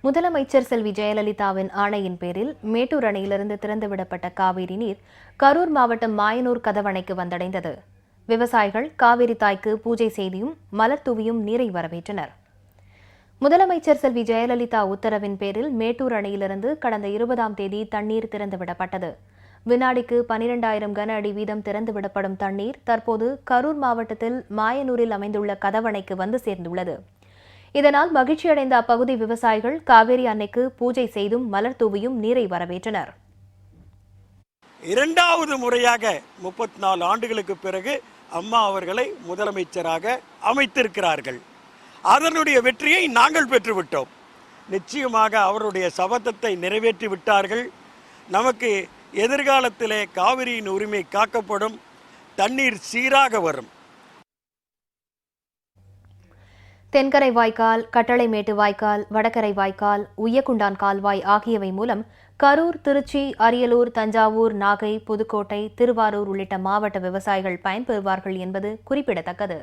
முதலமைச்சர் செல்வி ஜெயலலிதாவின் ஆணையின் பேரில் மேட்டூர் அணையிலிருந்து திறந்துவிடப்பட்ட காவிரி நீர் கரூர் மாவட்டம் மாயனூர் கதவணைக்கு வந்தடைந்தது. விவசாயிகள் காவிரி தாய்க்கு பூஜை செய்தியும் மலர் தூவியும் நீரை வரவேற்றனர். முதலமைச்சர் செல்வி ஜெயலலிதா உத்தரவின் பேரில் மேட்டூர் அணையிலிருந்து கடந்த 20ஆம் தேதி தண்ணீர் திறந்துவிடப்பட்டது. வினாடிக்கு 12,000 கன அடி வீதம் திறந்துவிடப்படும் தண்ணீர் தற்போது கரூர் மாவட்டத்தில் மாயனூரில் அமைந்துள்ள கதவணைக்கு வந்து சேர்ந்துள்ளது. இதனால் மகிழ்ச்சியடைந்த அப்பகுதி விவசாயிகள் காவேரி அன்னைக்கு பூஜை செய்தும் மலர் தூவியும் நீரை வரவேற்றனர். இரண்டாவது முறையாக 34 ஆண்டுகளுக்கு பிறகு அம்மா அவர்களை முதலமைச்சராக அமைத்திருக்கிறார்கள். அதனுடைய வெற்றியை நாங்கள் பெற்றுவிட்டோம். நிச்சயமாக அவருடைய சபதத்தை நிறைவேற்றி விட்டார்கள். நமக்கு எதிர்காலத்திலே காவிரியின் உரிமை காக்கப்படும், தண்ணீர் சீராக வரும். தென்கரை வாய்க்கால், கட்டளைமேட்டு வாய்க்கால், வடகரை வாய்க்கால், உய்யக்குண்டான் கால்வாய் ஆகியவை மூலம் கரூர், திருச்சி, அரியலூர், தஞ்சாவூர், நாகை, புதுக்கோட்டை, திருவாரூர் உள்ளிட்ட மாவட்ட விவசாயிகள் பயன்பெறுவார்கள் என்பது குறிப்பிடத்தக்கது.